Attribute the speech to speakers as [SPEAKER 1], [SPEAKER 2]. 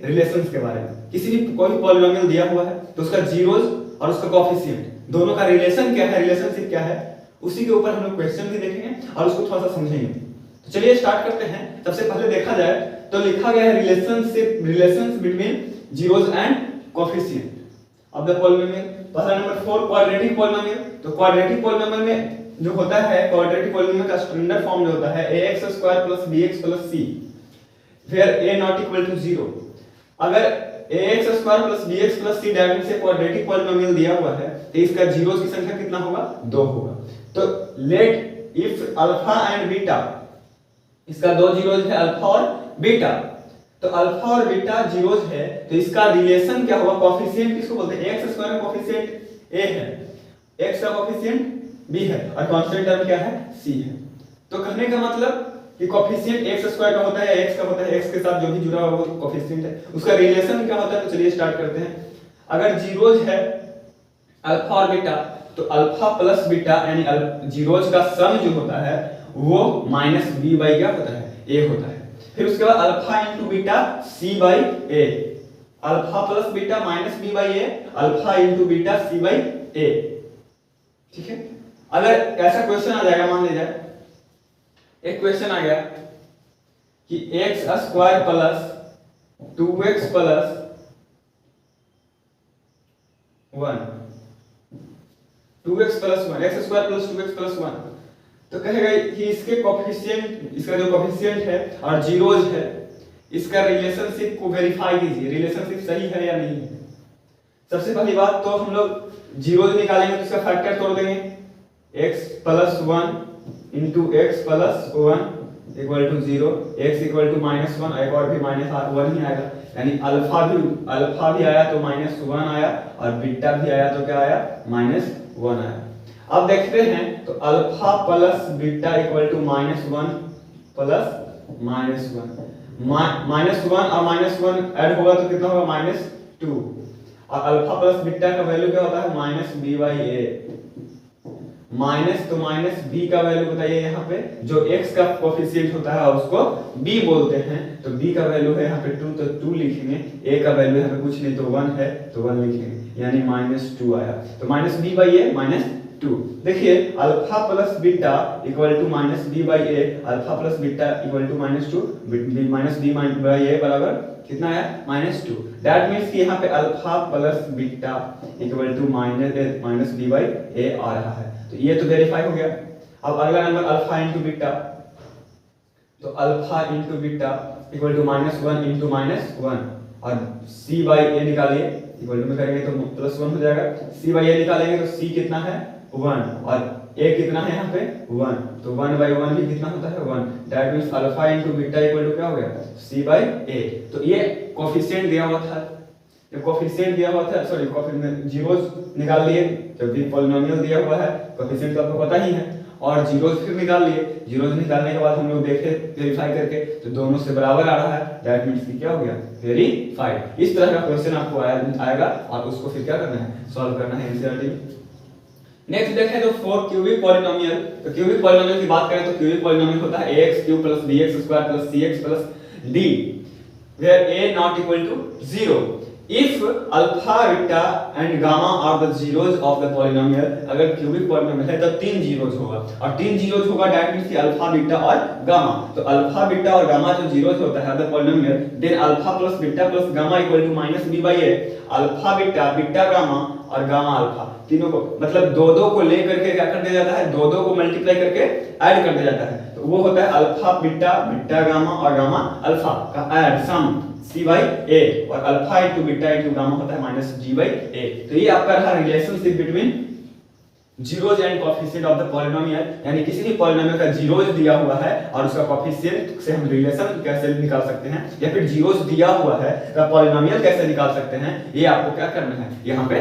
[SPEAKER 1] Relations के बारे में। किसी भी कोई पॉलिनोमियल दिया हुआ है तो उसका जीरोज और उसका कोएफिशिएंट दोनों का रिलेशन क्या है, रिलेशनशिप क्या है, उसी के ऊपर हम लोग क्वेश्चन भी देखेंगे और उसको थोड़ा सा समझेंगे। तो चलिए स्टार्ट करते हैं। सबसे पहले देखा जाए तो लिखा गया है relations between zeros and coefficient of the polynomial. पहला नंबर 4 क्वाड्रेटिक पॉलिनोमियल। तो क्वाड्रेटिक पॉलिनोमियल में जो होता है, क्वाड्रेटिक पॉलिनोमियल का स्टैंडर्ड फॉर्म जो होता है ax² + bx + c where a not equal to 0। अगर ax² + bx + c डायमेंशन से क्वाड्रेटिक पॉलिनोमियल दिया हुआ है तो इसका जीरोस की संख्या कितना होगा, 2 होगा। तो let if alpha and beta, इसका दो जीरोस है अल्फा और बीटा, तो अल्फा और बीटा जीरोस है तो इसका रिलेशन क्या होगा, कोएफिशिएंट किसको बोलते हैं, x² का कोएफिशिएंट a है, x का कोएफिशिएंट b है और कांस्टेंट टर्म क्या है, c है। तो कहने का मतलब कि कोएफिशिएंट x² का होता है या x का होता है, x के साथ जो भी जुड़ा हुआ वो कोएफिशिएंट है, उसका रिलेशन क्या होता है। तो चलिए स्टार्ट करते हैं। अगर जीरोस है अल्फा और बीटा तो अल्फा प्लस बीटा यानी जीरोस का सम जो होता है वो -b बाई क्या होता है, a होता है। फिर उसके बाद alpha into beta c by a, alpha plus beta -b by a, alpha into beta c by a। ठीक है। अगर ऐसा क्वेश्चन आ जाएगा, मान लीजिए एक क्वेश्चन आ गया कि x² + 2x + 1, 2x + 1, x² + 2x + 1, तो कहेगा कि इसके कोएफिशिएंट, इसका जो कोएफिशिएंट है और जीरोज है, इसका रिलेशनशिप को वेरीफाई कीजिए, रिलेशनशिप सही है या नहीं है। सबसे पहली बात तो हम लोग जीरोज निकालेंगे तो इसका फैक्टर तोड़ देंगे, x + 1 * x + 1 = 0, x = -1, एक और भी -1 ही आएगा, यानी अल्फा भी आया तो -1 आया और बीटा भी आया तो क्या आया, -1 आया। अब देखते हैं तो अल्फा प्लस बीटा = -1 + -1 और -1 ऐड होगा तो कितना होगा, -2, और अल्फा प्लस बीटा का वैल्यू क्या होता है, -b/a, तो -b का वैल्यू बताइए यहाँ पे, जो x का कोएफिशिएंट होता है उसको b बोलते हैं, तो b का वैल्यू है यहाँ पे 2 तो 2 लिखेंगे, a का वैल्यू यहाँ पे कुछ नहीं तो 1 है तो 1 लिखेंगे, यानी -2 आया। तो -b/a -2। देखिए alpha plus beta = -b/a, alpha plus beta = -2, -b/a बराबर कितना आया, -2। दैट मींस कि यहाँ पे अल्फा प्लस बीटा = -b/a आ रहा है, तो ये तो वेरीफाई हो गया। अब अगला नंबर अल्फा इंटू बीटा, तो अल्फा इंटू बीटा = -1 * -1 और c/a निकालिए, इक्वल में करेंगे तो +1 हो जाएगा, c/a निकालेंगे तो c कितना है, 1, और a कितना है यहाँ पे, 1, तो 1/1 भी कितना होता है, 1। That means alpha into beta = क्या हो गया, c/a। तो ये कोएफिशिएंट दिया हुआ था, ये कोएफिशिएंट दिया हुआ था, सॉरी कोएफिशिएंट जीरोस निकाल लिए, जब भी पॉलिनोमियल दिया हुआ है कोएफिशिएंट तो आपको पता ही है, और जीरोस फिर निकाल लिए। जीरोस निकालने के बाद हम लोग देखे वेरीफाई करके तो दोनों से बराबर आ रहा है, दैट मींस कि क्या हो गया, वेरीफाइड। इस तरह का क्वेश्चन आपको आएगा और उसको फिर क्या करना है, सॉल्व करना है एनसीईआरटी में। नेक्स्ट देखें तो 4 क्यूबिक पॉलिनोमियल। तो क्यूबिक पॉलिनोमियल की बात करें तो क्यूबिक पॉलिनोमियल होता है ax³ + bx² + cx + d where a not equal to 0 if alpha beta and gamma are the zeros of the polynomial। अगर क्यूबिक पॉलिनोमियल है तो 3 जीरोस होगा, और 3 जीरोस होगा दैट मींस कि अल्फा बीटा और गामा। तो अल्फा बीटा और गामा जो जीरोस होता है the polynomial, then alpha plus beta plus gamma = -b/a, alpha beta, beta gamma और गामा अल्फा, तीनों को मतलब दो को लेकर के क्या कर दिया जाता है, दो को मल्टीप्लाई करके ऐड कर दिया जाता है, तो वो होता है अल्फा बीटा, बीटा गामा और गामा अल्फा का ऐड, सम c/a, और alpha into beta into gamma होता है -g/a। तो ये आपका रहा relationship between zeros and coefficient of the polynomial, यानी किसी भी पॉलिनोमियल का जीरोज दिया हुआ है और उसका कोएफिशिएंट से हम रिलेशन कैसे निकाल सकते हैं, या फिर जीरोज दिया हुआ है तो पॉलिनोमियल कैसे निकाल सकते हैं, ये आपको क्या करना है यहाँ पे